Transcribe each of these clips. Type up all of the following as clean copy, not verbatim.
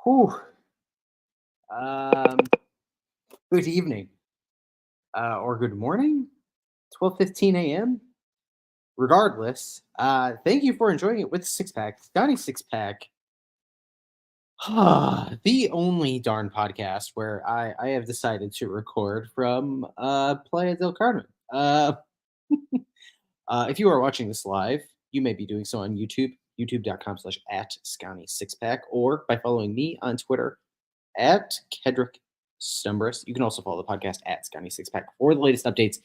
Whew. Um, Good evening, or good morning, 12:15 a.m. Regardless, thank you for enjoying it with Six Pack, Scotty Six Pack, the only darn podcast where I have decided to record from Playa del Carmen. If you are watching this live, you may be doing so on YouTube, youtube.com/at Scotty Six Pack, or by following me on Twitter at Kedrick Stumbris. You can also follow the podcast at Scotty Six Pack for the latest updates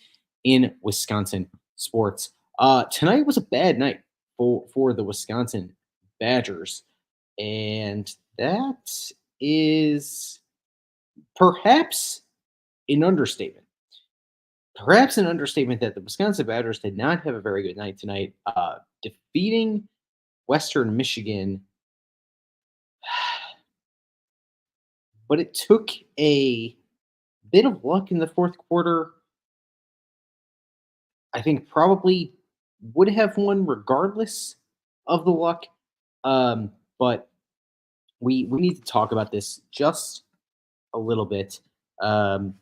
in Wisconsin sports. Tonight was a bad night for the Wisconsin Badgers, and that is perhaps an understatement. Perhaps an understatement that the Wisconsin Badgers did not have a very good night tonight, defeating Western Michigan, but it took a bit of luck in the fourth quarter. I think probably would have won regardless of the luck. But we need to talk about this just a little bit. Um,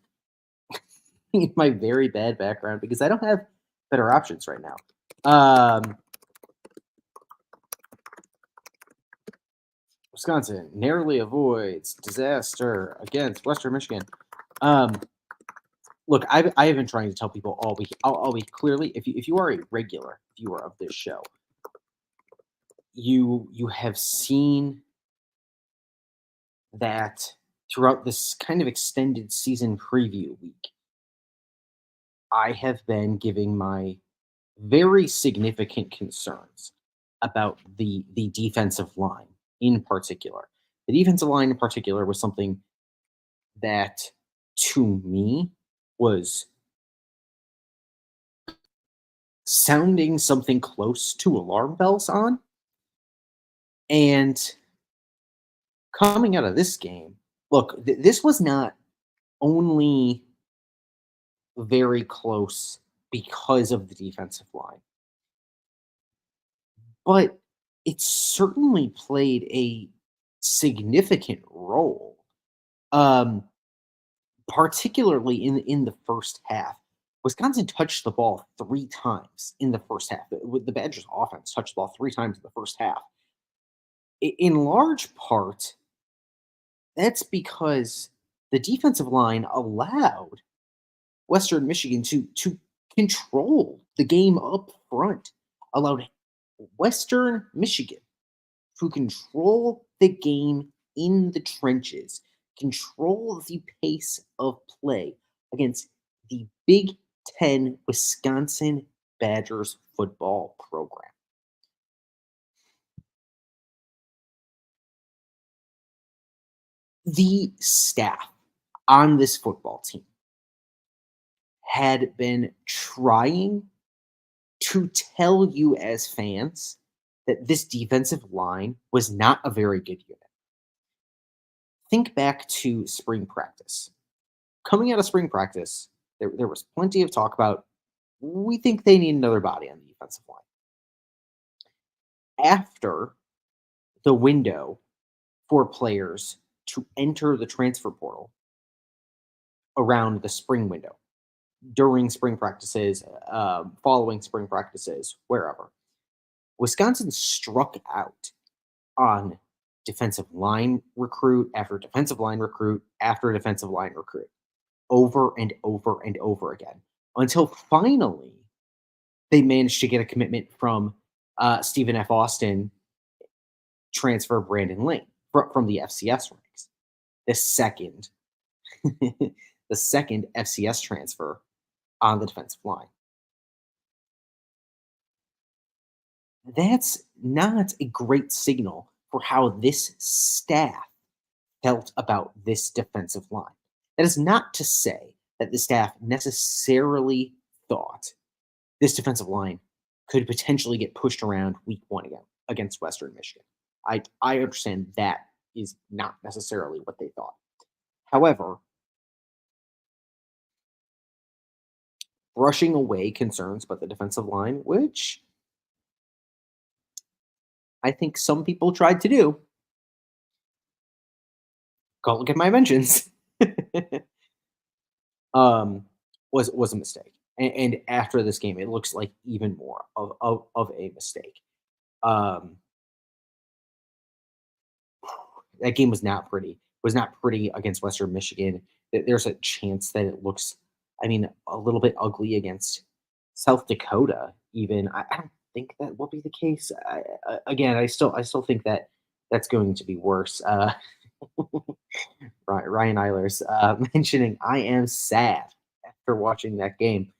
in my very bad background because I don't have better options right now. Wisconsin narrowly avoids disaster against Western Michigan. Um, Look, I have been trying to tell people all week. I'll be clearly, if you are a regular viewer of this show, you have seen that throughout this kind of extended season preview week, I have been giving my very significant concerns about the defensive line in particular. The defensive line in particular was something that to me was sounding something close to alarm bells on. And coming out of this game, look, this was not only very close because of the defensive line, but it certainly played a significant role, um, particularly in the first half. Wisconsin touched the ball 3 times in the first half. The Badgers' offense touched the ball 3 times in the first half. In large part, that's because the defensive line allowed Western Michigan to control the game up front, allowed Western Michigan to control the game in the trenches, control the pace of play against the Big Ten Wisconsin Badgers football program. The staff on this football team had been trying to tell you as fans that this defensive line was not a very good unit. Think back to spring practice. Coming out of spring practice, there was plenty of talk about we think they need another body on the defensive line. After the window for players to enter the transfer portal around the spring window, during spring practices, following spring practices, wherever, Wisconsin struck out on defensive line recruit after defensive line recruit after defensive line recruit over and over and over again until finally they managed to get a commitment from Stephen F. Austin, transfer Brandon Lane from the FCS ranks. The second, the second FCS transfer on the defensive line. That's not a great signal for how this staff felt about this defensive line. That is not to say that the staff necessarily thought this defensive line could potentially get pushed around week one again against Western Michigan. I understand that is not necessarily what they thought. However, brushing away concerns about the defensive line, which I think some people tried to do, go look at my mentions. um, was a mistake. And after this game, it looks like even more of a mistake. Um, that game was not pretty. Was not pretty against Western Michigan. There's a chance that it looks, I mean, a little bit ugly against South Dakota. Even I don't think that will be the case. Again, I still think that that's going to be worse. Ryan Eilers mentioning I am sad after watching that game.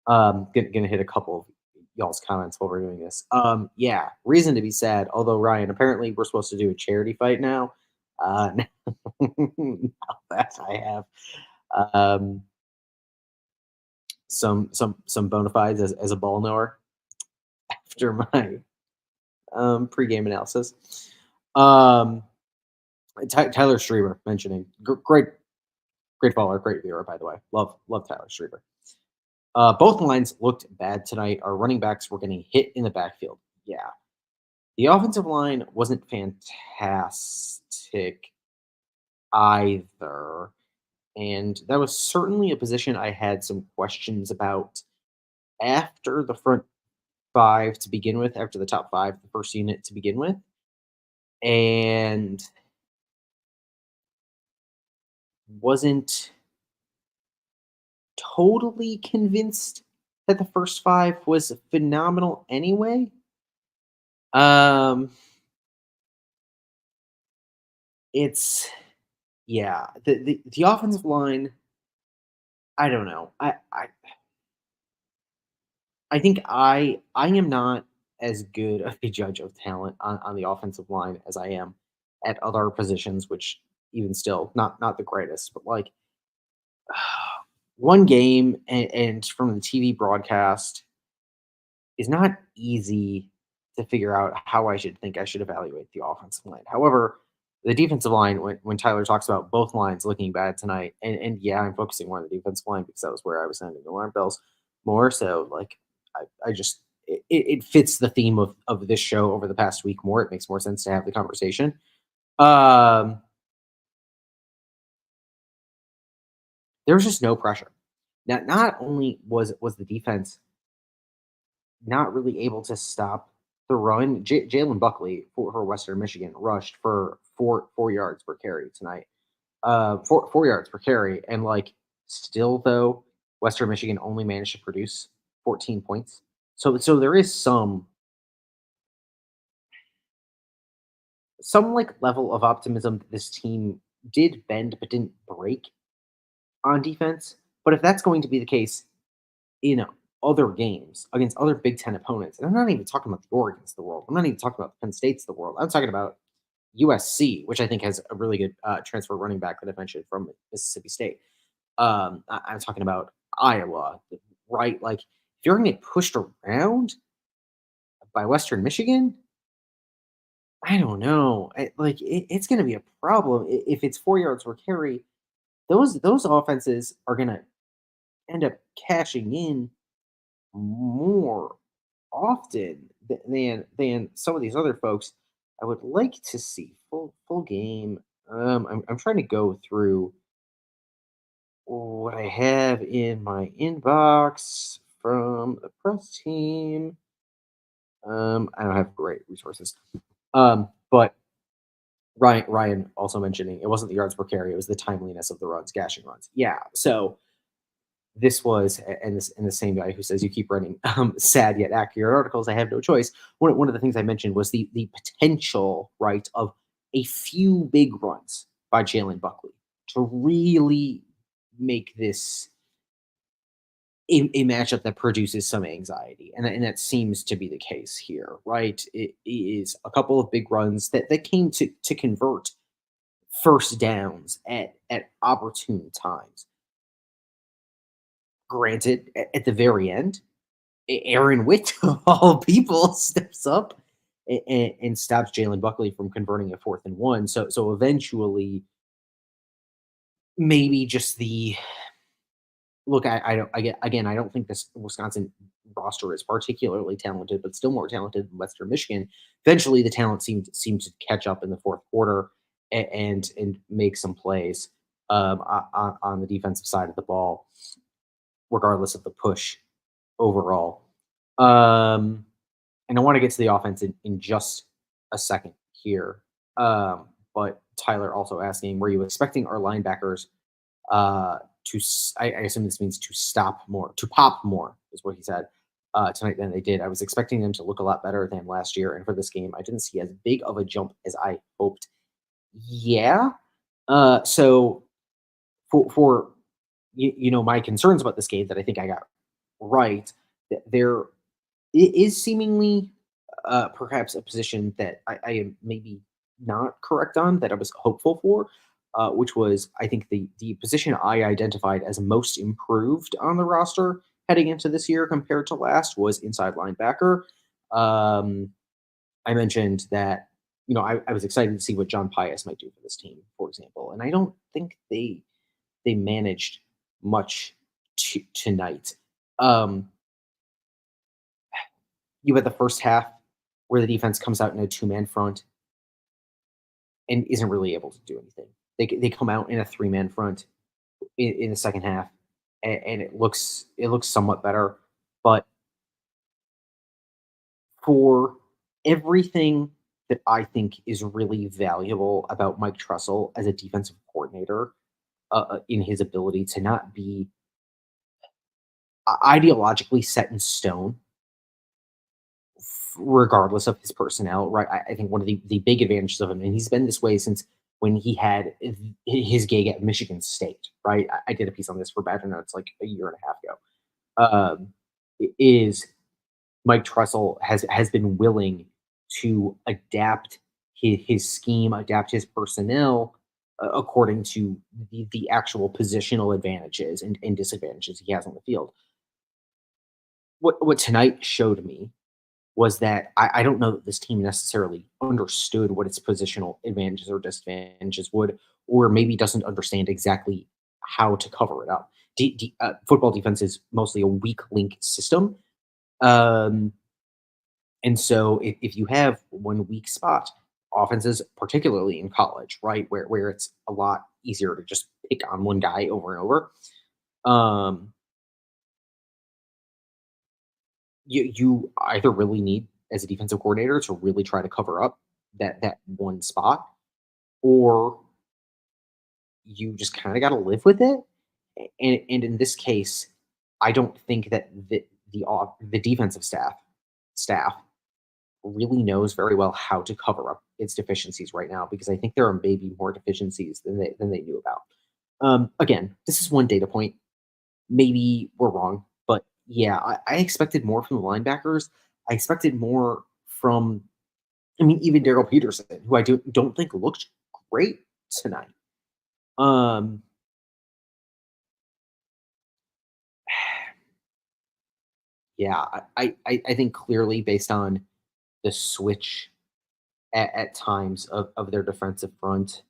Gonna hit a couple of y'all's comments while we're doing this. Yeah, reason to be sad. Although Ryan, apparently we're supposed to do a charity fight now. Now that I have um, some bona fides as a ball knower after my pregame analysis. Um, Tyler Streamer mentioning great follower, great viewer by the way. Love Tyler Streamer. Both lines looked bad tonight. Our running backs were getting hit in the backfield. Yeah. The offensive line wasn't fantastic either. And that was certainly a position I had some questions about after the front five to begin with, after the top five, the first unit to begin with. And wasn't totally convinced that the first five was phenomenal anyway. Um, it's yeah, the offensive line. I don't know. I think I am not as good of a judge of talent on the offensive line as I am at other positions, which even still not the greatest. But like one game and from the TV broadcast is not easy to figure out how I should evaluate the offensive line. However, the defensive line, when Tyler talks about both lines looking bad tonight, and yeah, I'm focusing more on the defensive line because that was where I was sending alarm bells more. So like I just it fits the theme of this show over the past week more. It makes more sense to have the conversation. Um, there was just no pressure. Now, not only was the defense not really able to stop the run. Jalen Buckley for Western Michigan rushed for four yards per carry tonight. Four yards per carry, and like still though, Western Michigan only managed to produce 14 points. So there is some like level of optimism that this team did bend but didn't break on defense. But if that's going to be the case, in other games against other Big Ten opponents. And I'm not even talking about the Oregons of the world. I'm not even talking about the Penn States of the world. I'm talking about USC, which I think has a really good transfer running back that I mentioned from Mississippi State. I'm talking about Iowa, right? Like, if you're going to get pushed around by Western Michigan, I don't know. It's going to be a problem if it's 4 yards per carry. Those offenses are going to end up cashing in more often than some of these other folks. I would like to see full game. I'm trying to go through what I have in my inbox from the press team. I don't have great resources. But Ryan also mentioning it wasn't the yards per carry, it was the timeliness of the runs, gashing runs. Yeah. So this was and the same guy who says you keep running sad yet accurate articles. I have no choice. One of the things I mentioned was the potential right of a few big runs by Jalen Buckley to really make this a matchup that produces some anxiety, and that seems to be the case here. Right, it is a couple of big runs that came to convert first downs at opportune times. Granted, at the very end, Aaron Witt of all people steps up and stops Jalen Buckley from converting a 4th and 1. So eventually, maybe just the look. I don't. Again. I don't think this Wisconsin roster is particularly talented, but still more talented than Western Michigan. Eventually, the talent seemed to catch up in the fourth quarter, and make some plays on the defensive side of the ball, regardless of the push overall. Um, and I want to get to the offense in just a second here. But Tyler also asking, were you expecting our linebackers I assume this means to stop more, to pop more, is what he said tonight than they did. I was expecting them to look a lot better than last year, and for this game, I didn't see as big of a jump as I hoped. Yeah. So for my concerns about this game that I think I got right, there is seemingly perhaps a position that I am maybe not correct on that I was hopeful for, which was I think the position I identified as most improved on the roster heading into this year compared to last was inside linebacker. Um, I mentioned that I was excited to see what John Pius might do for this team, for example, and I don't think they managed much tonight. Um, you had the first half where the defense comes out in a two-man front and isn't really able to do anything. They come out in a three-man front in the second half, and it looks somewhat better. But for everything that I think is really valuable about Mike Tressel as a defensive coordinator, in his ability to not be ideologically set in stone regardless of his personnel, right? I think one of the big advantages of him, and he's been this way since when he had his gig at Michigan State, right? I did a piece on this for Badger Notes like a year and a half ago. Is Mike Tressel has been willing to adapt his scheme, adapt his personnel according to the actual positional advantages and disadvantages he has on the field. What tonight showed me was that I don't know that this team necessarily understood what its positional advantages or disadvantages would, or maybe doesn't understand exactly how to cover it up. Football defense is mostly a weak link system. Um, and so if you have one weak spot, offenses, particularly in college, right, where it's a lot easier to just pick on one guy over and over, um, you either really need as a defensive coordinator to really try to cover up that one spot, or you just kind of got to live with it. And in this case, I don't think that the defensive staff really knows very well how to cover up its deficiencies right now, because I think there are maybe more deficiencies than they knew about. Again, this is one data point. Maybe we're wrong, but yeah, I expected more from the linebackers. I expected more from, I mean, even Daryl Peterson, who I don't think looked great tonight. Um, yeah, I think clearly based on the switch at times of their defensive front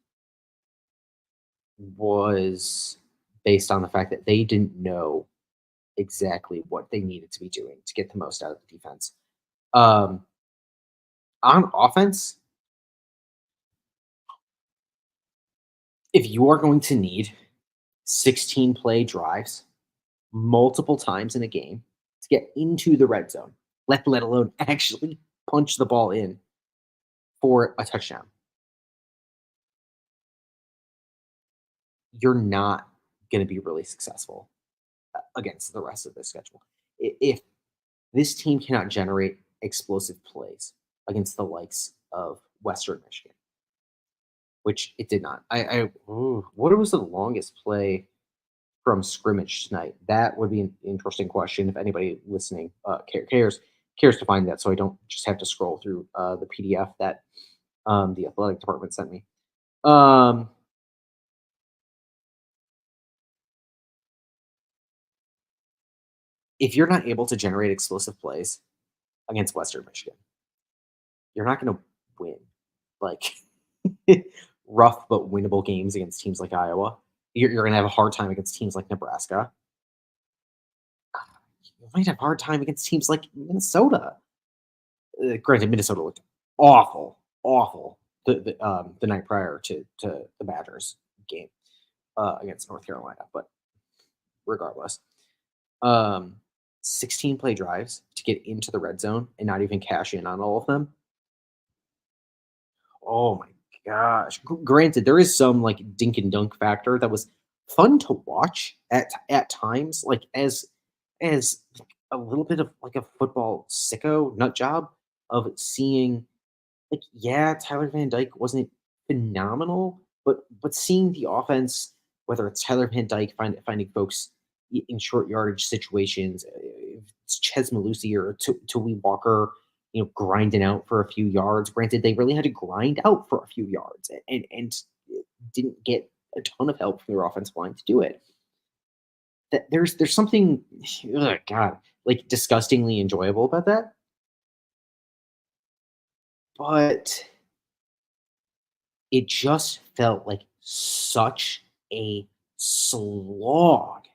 was based on the fact that they didn't know exactly what they needed to be doing to get the most out of the defense. Um, on offense, if you are going to need 16 play drives multiple times in a game to get into the red zone, let alone actually punch the ball in for a touchdown, you're not going to be really successful against the rest of the schedule. If this team cannot generate explosive plays against the likes of Western Michigan, which it did not. What was the longest play from scrimmage tonight? That would be an interesting question if anybody listening cares to find that, so I don't just have to scroll through the PDF that the athletic department sent me. Um, if you're not able to generate explosive plays against Western Michigan, you're not going to win. Like rough but winnable games against teams like Iowa. You're going to have a hard time against teams like Nebraska. You might have a hard time against teams like Minnesota. Granted, Minnesota looked awful, awful the night prior to the Badgers game against North Carolina. But regardless, um, 16 play drives to get into the red zone and not even cash in on all of them. Oh my gosh! Granted, there is some like dink and dunk factor that was fun to watch at times, like as a little bit of like a football sicko nut job of seeing. Like, yeah, Tyler Van Dyke wasn't phenomenal, but seeing the offense, whether it's Tyler Van Dyke finding folks in short yardage situations, if it's Ches Malusi or Tui Walker, grinding out for a few yards. Granted, they really had to grind out for a few yards and didn't get a ton of help from their offensive line to do it. That there's something, ugh, God, like disgustingly enjoyable about that, but it just felt like such a slog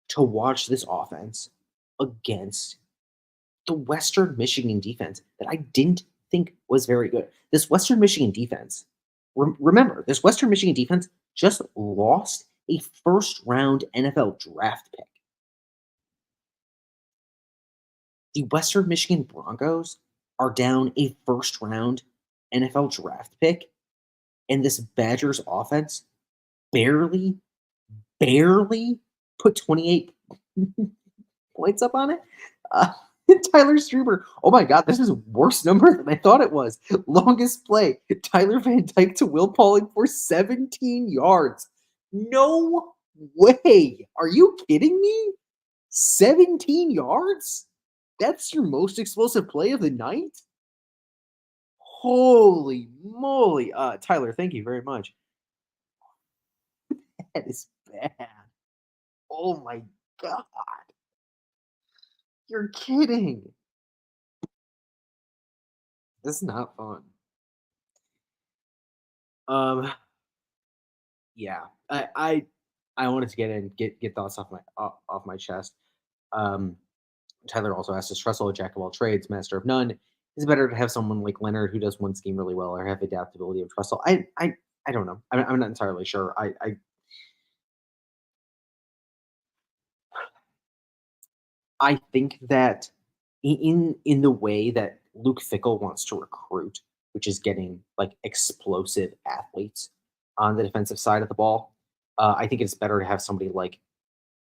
to watch this offense against the Western Michigan defense that I didn't think was very good. This Western Michigan defense, remember, this Western Michigan defense just lost a first round NFL draft pick. The Western Michigan Broncos are down a first round NFL draft pick, and this Badgers offense barely barely put 28 points up on it. Uh, Tyler Struber, oh my God, this is a worse number than I thought it was. Longest play, Tyler Van Dyke to Will Pauling for 17 yards. No way. Are you kidding me? 17 yards? That's your most explosive play of the night? Holy moly. Tyler, thank you very much. That is bad. Oh my God. You're kidding. This is not fun. Um, yeah, I wanted to get thoughts off my chest. Um, Tyler also asked, "Is Tressel a jack of all trades, master of none? Is it better to have someone like Leonard who does one scheme really well, or have adaptability of Tressel?" I don't know. I'm not entirely sure. I think that in the way that Luke Fickle wants to recruit, which is getting like explosive athletes on the defensive side of the ball, I think it's better to have somebody like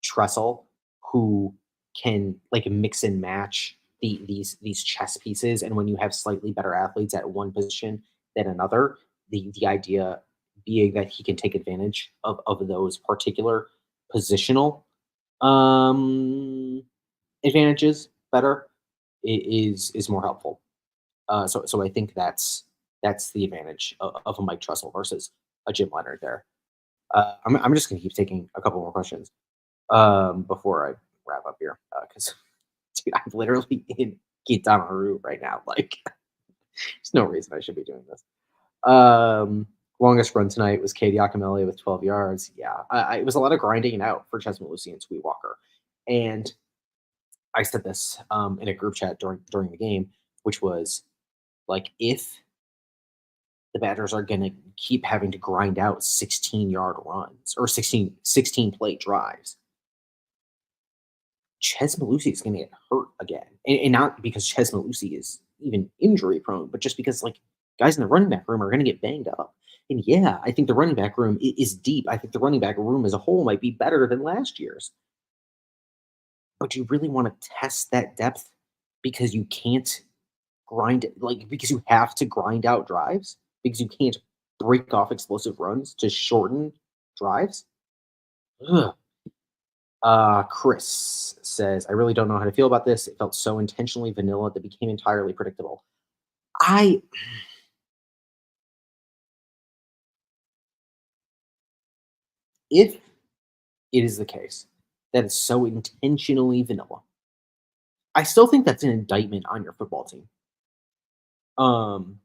Tressel who can like mix and match these chess pieces. And when you have slightly better athletes at one position than another, the idea being that he can take advantage of those particular positional um advantages better is more helpful. So I think that's the advantage of a Mike Trussell versus a Jim Leonard there. I'm just gonna keep taking a couple more questions before I wrap up here because dude, I'm literally in Kitamaru right now. Like, there's no reason I should be doing this. Um, Longest run tonight was Katie Akamele with 12 yards. Yeah, it was a lot of grinding out for Chesma Lucy and Sweet Walker, and I said this in a group chat during the game, which was like if the Badgers are going to keep having to grind out 16-yard runs or 16 play drives, Ches Malusi is going to get hurt again, and not because Ches Malusi is even injury prone, but just because like guys in the running back room are going to get banged up. And yeah, I think the running back room is deep. I think the running back room as a whole might be better than last year's. But you really want to test that depth because you can't because you have to grind out drives because you can't break off explosive runs to shorten drives. Ugh. Chris says, I really don't know how to feel about this. It felt so intentionally vanilla that became entirely predictable. I If it is the case that it's so intentionally vanilla, I still think that's an indictment on your football team. Um,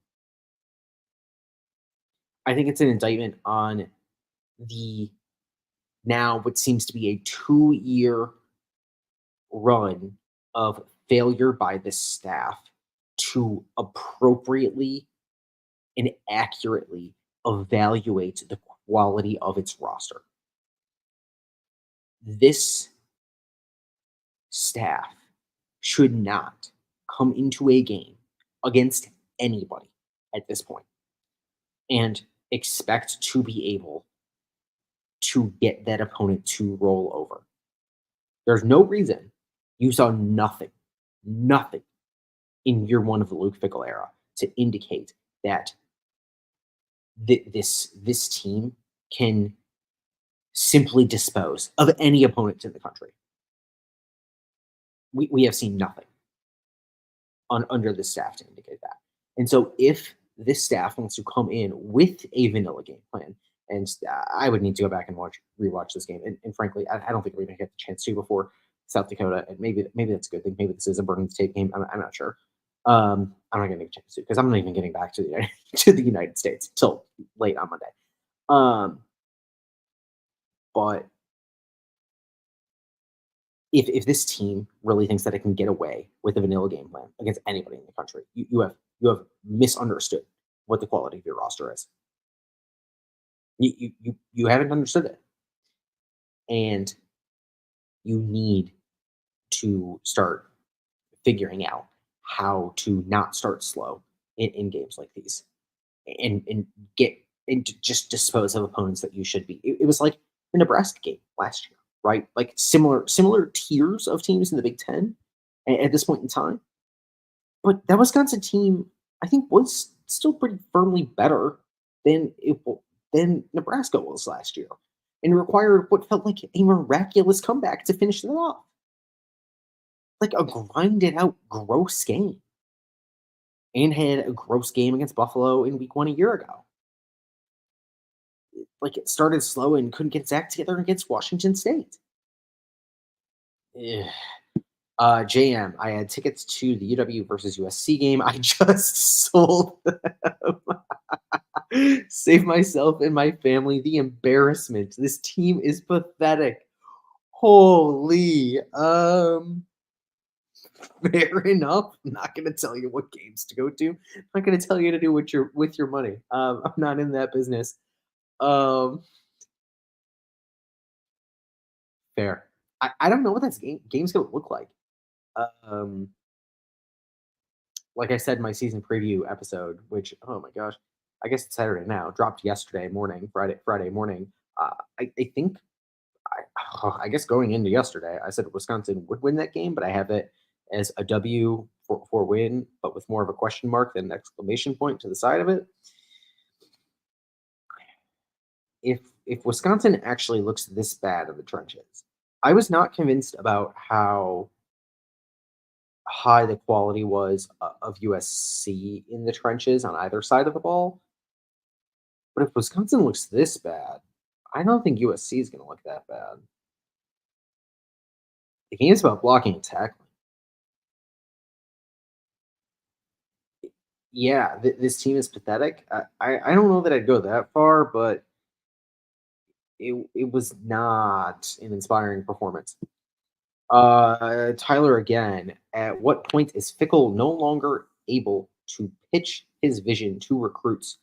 I think it's an indictment on the now what seems to be a 2-year run of failure by this staff to appropriately and accurately evaluate the quality of its roster. This staff should not come into a game against anybody at this point and expect to be able to get that opponent to roll over. There's no reason you saw nothing in year one of the Luke Fickle era to indicate that this team can simply dispose of any opponent in the country. We have seen nothing under the staff to indicate that. And so if this staff wants to come in with a vanilla game plan, and I would need to go back and rewatch this game. And frankly, I don't think we're going to get the chance to before South Dakota. And maybe that's a good thing. Maybe this is a burning tape game. I'm not sure. I'm not going to get a chance to because I'm not even getting back to the to the United States till late on Monday. But if this team really thinks that it can get away with a vanilla game plan against anybody in the country, you have misunderstood what the quality of your roster is. You haven't understood it, and you need to start figuring out how to not start slow in games like these, and get and just dispose of opponents that you should be. It was like the Nebraska game last year, right? Like similar tiers of teams in the Big Ten at this point in time. But that Wisconsin team, I think, was still pretty firmly better than than Nebraska was last year, and required what felt like a miraculous comeback to finish it off, like a grinded out gross game, and had a gross game against Buffalo in Week 1 a year ago. Like it started slow and couldn't get its act together against Washington State. Ugh. JM, I had tickets to the UW versus USC game. I just sold them. Save myself and my family the embarrassment. This team is pathetic. Holy. Fair enough. I'm not gonna tell you what games to go to. I'm not gonna tell you to do what you're with your money. I'm not in that business. Um, fair. I don't know what that game's gonna look like. Um, like I said in my season preview episode, which oh my gosh, I guess it's Saturday now, dropped yesterday morning, Friday morning. I think I guess going into yesterday, I said Wisconsin would win that game, but I have it as a W for win, but with more of a question mark than an exclamation point to the side of it. If Wisconsin actually looks this bad in the trenches, I was not convinced about how high the quality was of USC in the trenches on either side of the ball. But if Wisconsin looks this bad, I don't think USC is going to look that bad. The game's about blocking and tackling. Yeah, this team is pathetic. I don't know that I'd go that far, but it was not an inspiring performance. Tyler again. At what point is Fickle no longer able to pitch his vision to recruits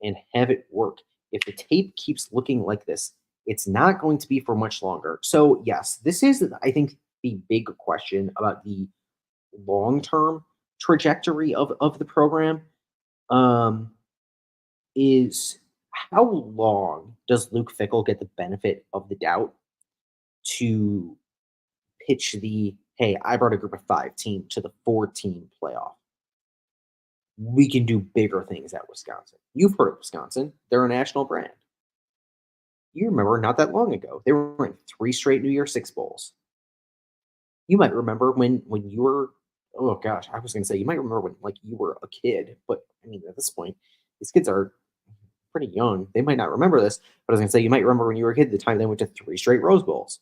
and have it work? If the tape keeps looking like this, it's not going to be for much longer. So yes, this is, I think, the big question about the long-term trajectory of the program. Is how long does Luke Fickle get the benefit of the doubt to pitch the hey, I brought a group of 5 team to the 4-team playoff? We can do bigger things at Wisconsin. You've heard of Wisconsin. They're a national brand. You remember not that long ago, they were in 3 straight New Year's Six Bowls. You might remember when you were oh gosh, I was gonna say you might remember when like you were a kid, but I mean at this point, these kids are pretty young. They might not remember this, but I was gonna say you might remember when you were a kid the time they went to 3 straight Rose Bowls.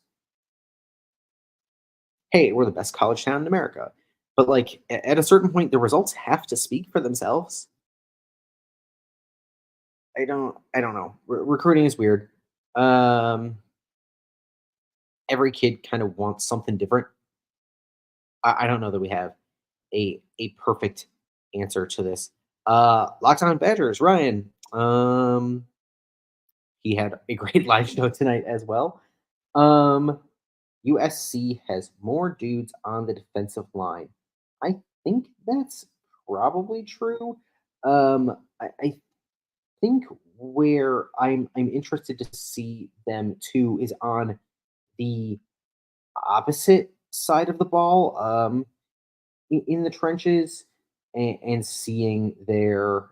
Hey, we're the best college town in America. But like at a certain point, the results have to speak for themselves. I don't know. Recruiting is weird. Um, every kid kind of wants something different. I don't know that we have a perfect answer to this. Locked on Badgers, Ryan. He had a great live show tonight as well. Um, USC has more dudes on the defensive line. I think that's probably true. I think where I'm interested to see them too is on the opposite side of the ball, in the trenches, and seeing their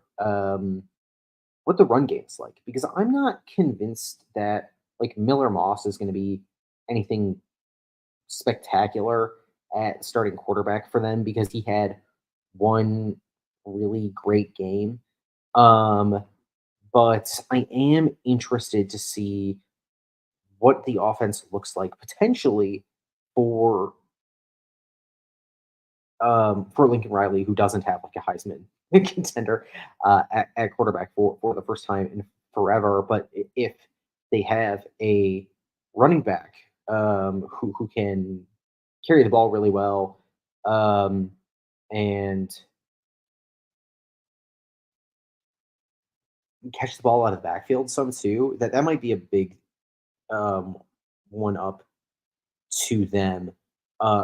what the run game's like, because I'm not convinced that like Miller Moss is going to be anything spectacular at starting quarterback for them because he had one really great game. Um, but I am interested to see what the offense looks like potentially for for Lincoln Riley, who doesn't have like a Heisman contender at quarterback for the first time in forever. But if they have a running back who can carry the ball really well, um, and catch the ball out of the backfield some too, that might be a big um, one up to them.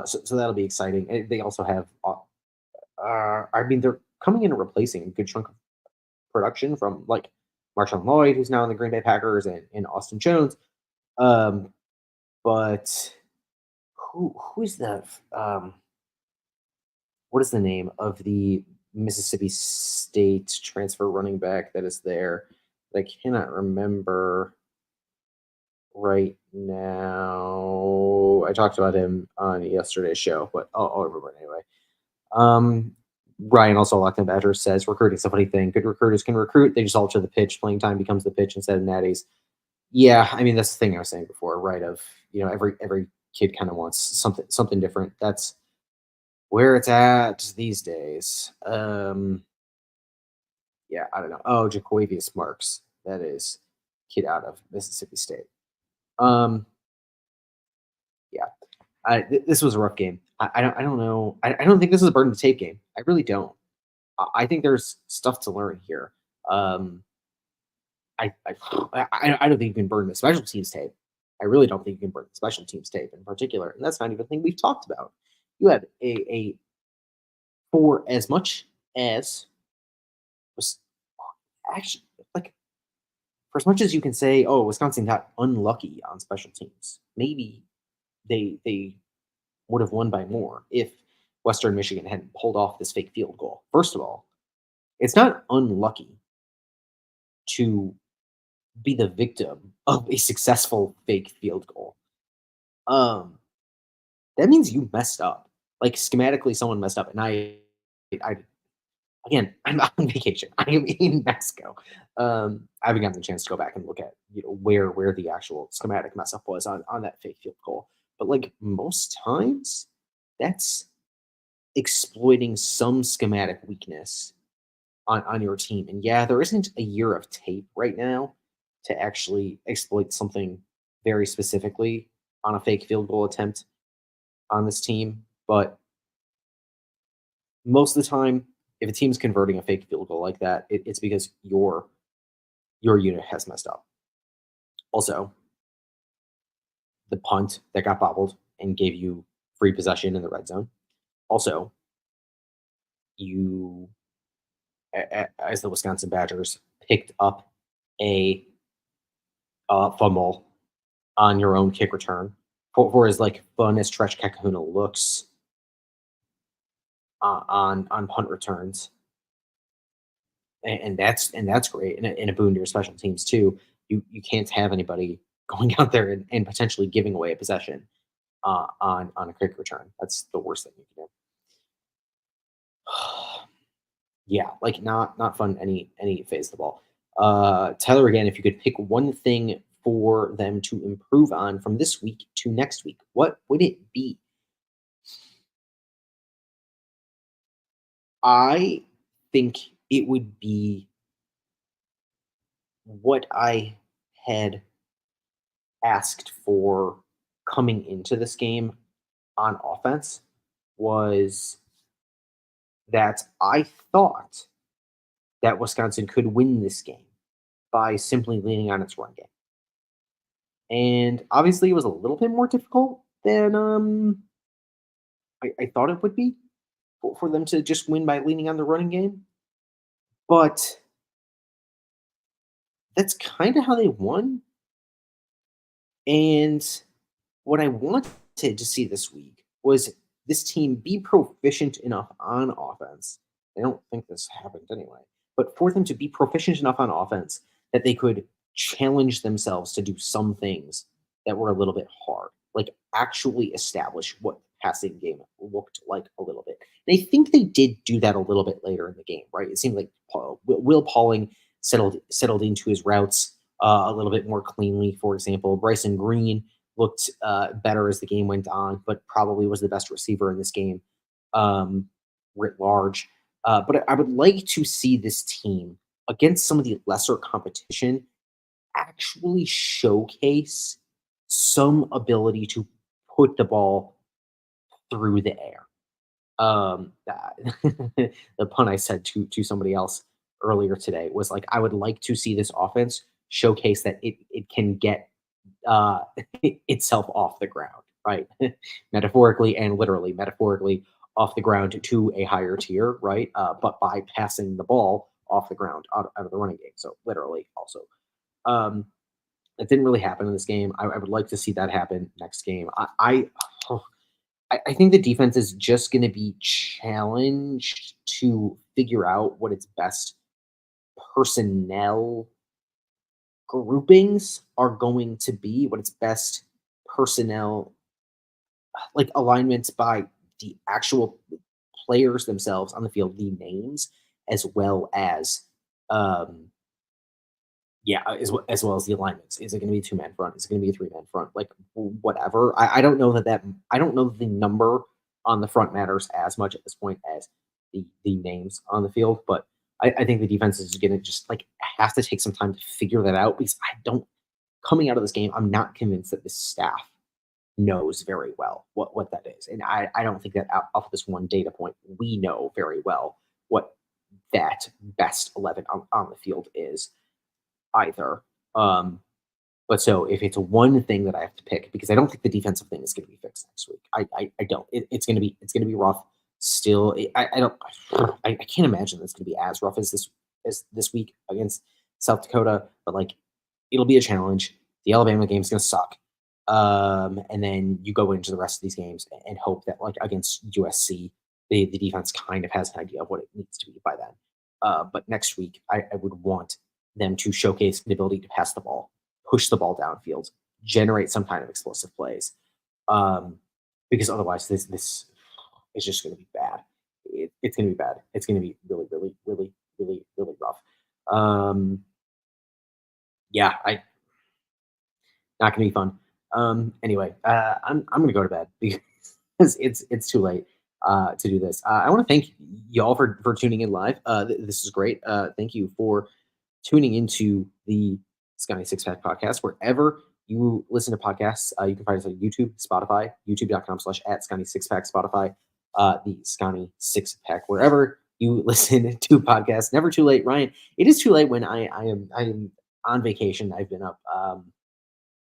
So that'll be exciting. And they also have, I mean, they're coming in and replacing a good chunk of production from like Marshawn Lloyd, who's now in the Green Bay Packers, and Austin Jones. Um, but who's the what is the name of the Mississippi State transfer running back that is there? I cannot remember right now. I talked about him on yesterday's show, but I'll remember it anyway. Um, Ryan also locked in Badgers says recruiting's a funny thing. Good recruiters can recruit. They just alter the pitch. Playing time becomes the pitch instead of natties. Yeah, I mean that's the thing I was saying before, right? Of every kid kind of wants something different. That's where it's at these days. Yeah, I don't know. Oh, Jacoavius Marks, that is kid out of Mississippi State. Um, yeah, this was a rough game. I don't know. I don't think this is a burden to tape game. I really don't. I think there's stuff to learn here. Um, I don't think you can burn the special teams tape. I really don't think you can burn the special teams tape in particular, and that's not even a thing we've talked about. You had a for as much as was actually like for as much as you can say, oh, Wisconsin got unlucky on special teams. Maybe they would have won by more if Western Michigan hadn't pulled off this fake field goal. First of all, it's not unlucky to be the victim of a successful fake field goal. Um, that means you messed up. Like schematically, someone messed up, and I again, I'm on vacation. I am in Mexico. I haven't gotten the chance to go back and look at where the actual schematic mess up was on that fake field goal. But like most times, that's exploiting some schematic weakness on your team. And yeah, there isn't a year of tape right now to actually exploit something very specifically on a fake field goal attempt on this team. But most of the time, if a team's converting a fake field goal like that, it's because your unit has messed up. Also, the punt that got bobbled and gave you free possession in the red zone. Also, you, as the Wisconsin Badgers, picked up a fumble on your own kick return. For as like fun as Tresh Kakahuna looks on punt returns, and that's great, and a boon to your special teams too. You can't have anybody going out there and potentially giving away a possession on a kick return. That's the worst thing you can do. Yeah, like not fun any phase of the ball. Tyler, again, if you could pick one thing for them to improve on from this week to next week, what would it be? I think it would be what I had asked for coming into this game on offense was that I thought that Wisconsin could win this game by simply leaning on its run game. And obviously, it was a little bit more difficult than I thought it would be for them to just win by leaning on the running game. But that's kind of how they won. And what I wanted to see this week was this team be proficient enough on offense. I don't think this happened anyway, but for them to be proficient enough on offense that they could challenge themselves to do some things that were a little bit hard, like actually establish what the passing game looked like a little bit. And I think they did do that a little bit later in the game, right? It seemed like Will Pauling settled into his routes a little bit more cleanly. For example, Bryson Green looked better as the game went on, but probably was the best receiver in this game writ large. But I would like to see this team against some of the lesser competition actually showcase some ability to put the ball through the air. The pun I said to somebody else earlier today was like, I would like to see this offense showcase that it can get uh, itself off the ground, right? Metaphorically and literally, metaphorically off the ground to a higher tier, right? But by passing the ball off the ground out of the running game. So literally also. Um, it didn't really happen in this game. I would like to see that happen next game. I think the defense is just going to be challenged to figure out what its best personnel groupings are going to be, what its best personnel like alignments by the actual players themselves on the field, the names, as well as um yeah, as well as the alignments. Is it going to be a two-man front? Is it going to be a three-man front? Like whatever. I don't know that I don't know that the number on the front matters as much at this point as the names on the field. But I think the defense is going to just like have to take some time to figure that out because I don't coming out of this game, I'm not convinced that this staff knows very well what that is. And I don't think that off of this one data point, we know very well what that best 11 on the field is either. Um, but so if it's one thing that I have to pick, because I don't think the defensive thing is going to be fixed next week. I don't. It's going to be rough. Still, I don't. I can't imagine it's going to be as rough as this week against South Dakota. But like, it'll be a challenge. The Alabama game is going to suck. And then you go into the rest of these games and hope that like against USC, the defense kind of has an idea of what it needs to be by then. But next week, I would want them to showcase the ability to pass the ball, push the ball downfield, generate some kind of explosive plays. Because otherwise, this is just going to be bad. It's going to be bad. It's going to be really, really, really, really, really rough. Yeah, not going to be fun. Anyway, I'm going to go to bed because it's too late to do this. I want to thank y'all for tuning in live. This is great. Thank you for tuning into the Scotty Six Pack podcast. Wherever you listen to podcasts, you can find us on YouTube, Spotify, youtube.com/at Scotty Six Pack, Spotify, the Scotty Six Pack, wherever you listen to podcasts. Never too late, Ryan. It is too late when I am on vacation. I've been up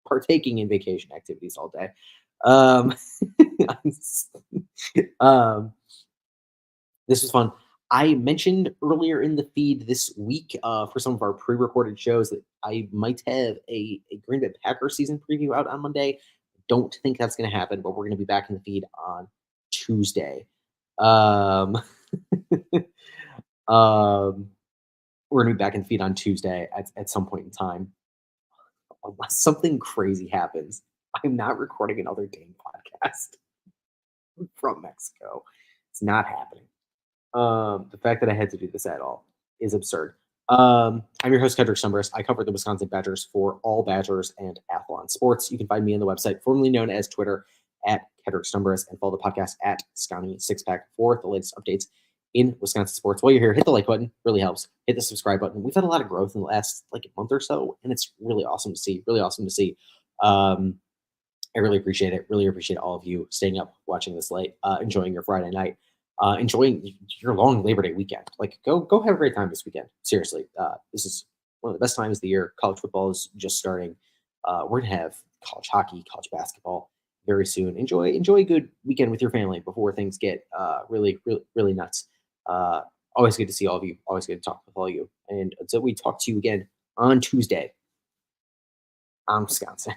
partaking in vacation activities all day. This was fun. I mentioned earlier in the feed this week for some of our pre-recorded shows that I might have a Green Bay Packers season preview out on Monday. Don't think that's going to happen, but we're going to be back in the feed on Tuesday. We're going to be back in the feed on Tuesday at some point in time. Unless something crazy happens, I'm not recording another dang podcast from Mexico. It's not happening. The fact that I had to do this at all is absurd. I'm your host, Kedrick Stumbris. I cover the Wisconsin Badgers for All Badgers and Athlon Sports. You can find me on the website, formerly known as Twitter, at Kedrick Stumbris, and follow the podcast at Scotty Sixpack for the latest updates in Wisconsin sports. While you're here, hit the like button. Really helps. Hit the subscribe button. We've had a lot of growth in the last like a month or so, and it's really awesome to see. Really awesome to see. I really appreciate it. Really appreciate all of you staying up, watching this late, enjoying your Friday night. enjoying your long Labor Day weekend. Like, go have a great time this weekend. Seriously, this is one of the best times of the year. College football is just starting. We're gonna have college hockey, college basketball very soon. Enjoy a good weekend with your family before things get really nuts. Uh, Always good to see all of you. Always good to talk with all of you. And until we talk to you again on Tuesday, I'm Wisconsin.